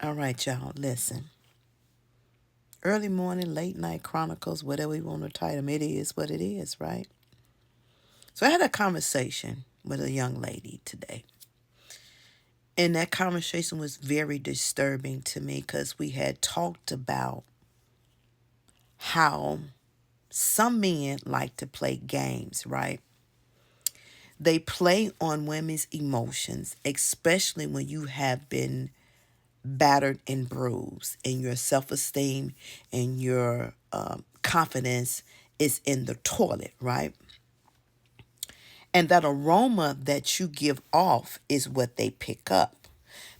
All right, y'all, listen. Early morning, late night chronicles, whatever you want to title them, it is what it is, right? So I had a conversation with a young lady today. And that conversation was very disturbing to me because we had talked about how some men like to play games, right? They play on women's emotions, especially when you have been battered and bruised, and your self esteem and your confidence is in the toilet, right? And that aroma that you give off is what they pick up.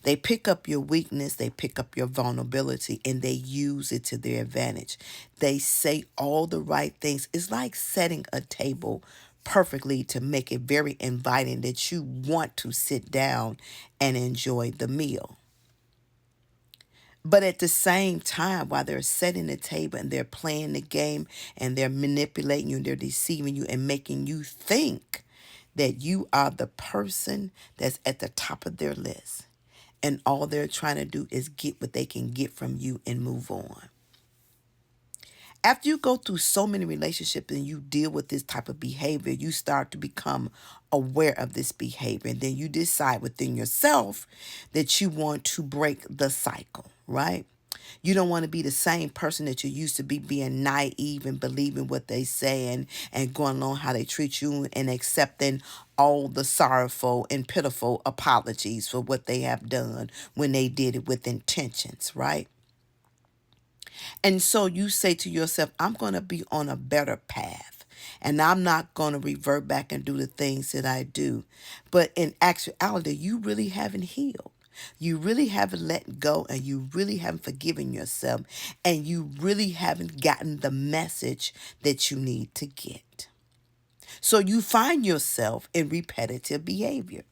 They pick up your weakness, they pick up your vulnerability, and they use it to their advantage. They say all the right things. It's like setting a table perfectly to make it very inviting that you want to sit down and enjoy the meal. But at the same time, while they're setting the table and they're playing the game and they're manipulating you and they're deceiving you and making you think that you are the person that's at the top of their list. And all they're trying to do is get what they can get from you and move on. After you go through so many relationships and you deal with this type of behavior, you start to become aware of this behavior. And then you decide within yourself that you want to break the cycle, right? You don't want to be the same person that you used to be, being naive and believing what they say and going along how they treat you and accepting all the sorrowful and pitiful apologies for what they have done when they did it with intentions, right? And so you say to yourself, I'm going to be on a better path. And I'm not going to revert back and do the things that I do. But in actuality, you really haven't healed. You really haven't let go, and you really haven't forgiven yourself, and you really haven't gotten the message that you need to get. So you find yourself in repetitive behavior.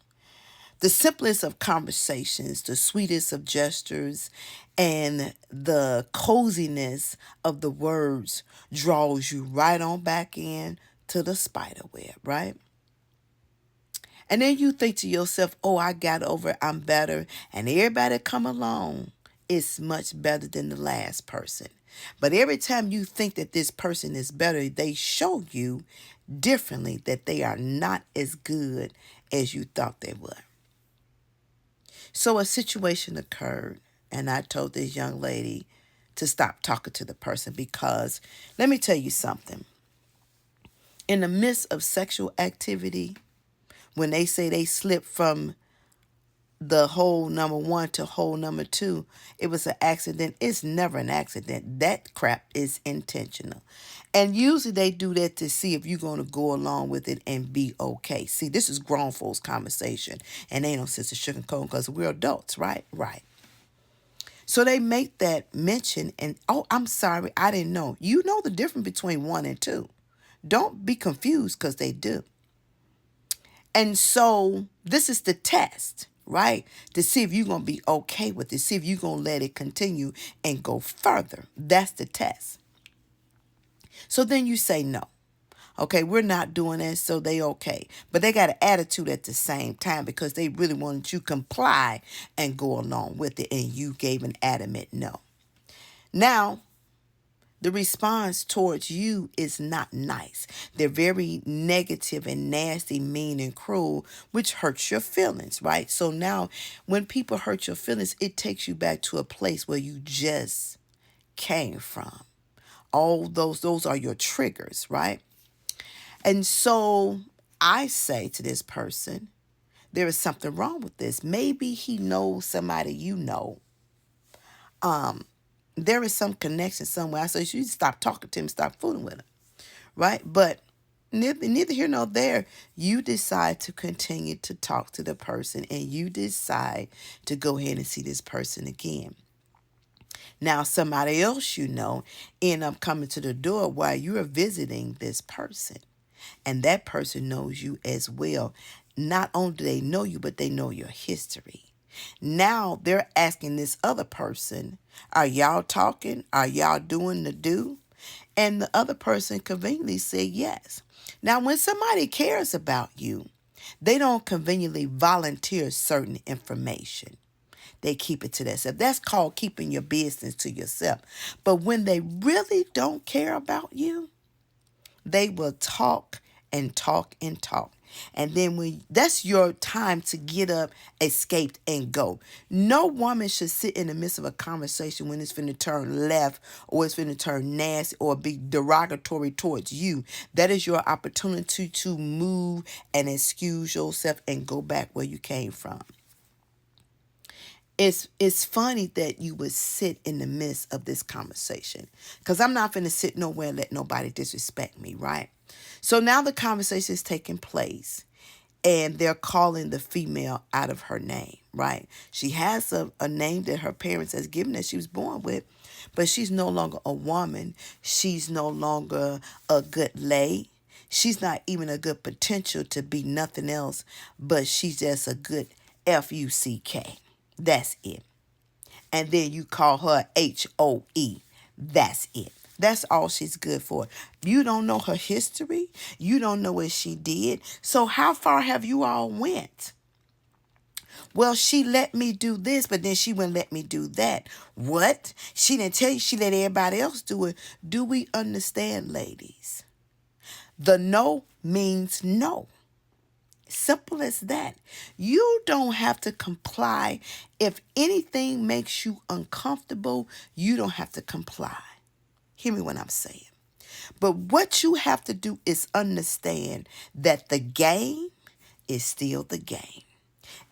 The simplest of conversations, the sweetest of gestures, and the coziness of the words draws you right on back in to the spider web, right? And then you think to yourself, oh, I got over it, I'm better. And everybody come along is much better than the last person. But every time you think that this person is better, they show you differently that they are not as good as you thought they were. So a situation occurred, and I told this young lady to stop talking to the person because let me tell you something. In the midst of sexual activity, when they say they slip from the hole number one to hole number two, it was an accident. It's never an accident. That crap is intentional. And usually they do that to see if you're going to go along with it and be okay. See, this is grown folks conversation, and ain't no sense of sugarcoating because we're adults, right? Right. So they make that mention, and oh, I'm sorry, I didn't know. You know the difference between one and two. Don't be confused because they do. And so this is the test, right? To see if you're going to be okay with it, see if you're going to let it continue and go further. That's the test. So then you say no. Okay, we're not doing that, so they okay. But they got an attitude at the same time because they really wanted you to comply and go along with it, and you gave an adamant no. Now, the response towards you is not nice. They're very negative and nasty, mean and cruel, which hurts your feelings, right? So now when people hurt your feelings, it takes you back to a place where you just came from. All those are your triggers, right? And so I say to this person, there is something wrong with this. Maybe he knows somebody you know. There is some connection somewhere. So you should stop talking to him, stop fooling with him, right? But neither here nor there, you decide to continue to talk to the person and you decide to go ahead and see this person again. Now, somebody else you know end up coming to the door while you're visiting this person. And that person knows you as well. Not only do they know you, but they know your history. Now they're asking this other person, are y'all talking? Are y'all doing the do? And the other person conveniently said yes. Now, when somebody cares about you, they don't conveniently volunteer certain information. they keep it to themselves. That's called keeping your business to yourself. But when they really don't care about you, they will talk and talk and talk. And then when that's your time to get up, escape, and go. No woman should sit in the midst of a conversation when it's finna turn left or it's finna turn nasty or be derogatory towards you. That is your opportunity to move and excuse yourself and go back where you came from. It's funny that you would sit in the midst of this conversation, because I'm not going to sit nowhere and let nobody disrespect me, right? So now the conversation is taking place and they're calling the female out of her name, right? She has a name that her parents has given that she was born with, but she's no longer a woman. She's no longer a good lay. She's not even a good potential to be nothing else, but she's just a good FUCK. That's it. And then you call her HOE. That's it. That's all she's good for. You don't know her history. You don't know what she did. So how far have you all went? Well, she let me do this, but then she wouldn't let me do that. What? She didn't tell you she let everybody else do it. Do we understand, ladies? The no means no. Simple as that. You don't have to comply. If anything makes you uncomfortable, you don't have to comply. Hear me when I'm saying. But what you have to do is understand that the game is still the game.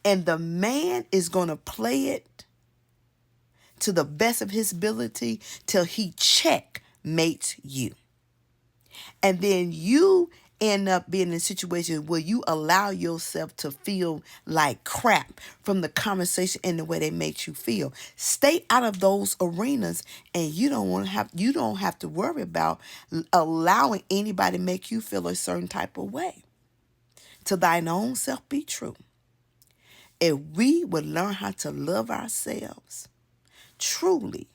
And the man is going to play it to the best of his ability till he checkmates you. And then you end up being in a situation where you allow yourself to feel like crap from the conversation and the way they make you feel. Stay out of those arenas, and you don't have to worry about allowing anybody to make you feel a certain type of way. To thine own self be true. If we would learn how to love ourselves truly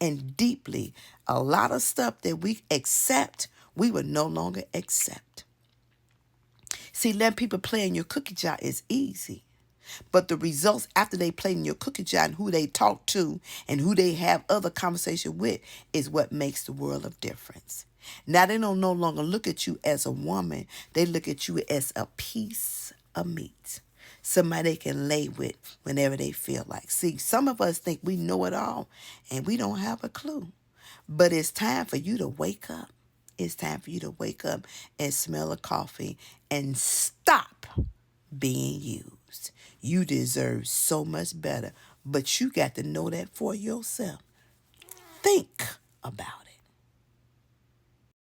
and deeply, a lot of stuff that we accept, we would no longer accept. See, letting people play in your cookie jar is easy. But the results after they play in your cookie jar and who they talk to and who they have other conversation with is what makes the world of difference. Now they don't no longer look at you as a woman. They look at you as a piece of meat. Somebody they can lay with whenever they feel like. See, some of us think we know it all and we don't have a clue. But it's time for you to wake up. It's time for you to wake up and smell a coffee and stop being used. You deserve so much better, but you got to know that for yourself. Think about it.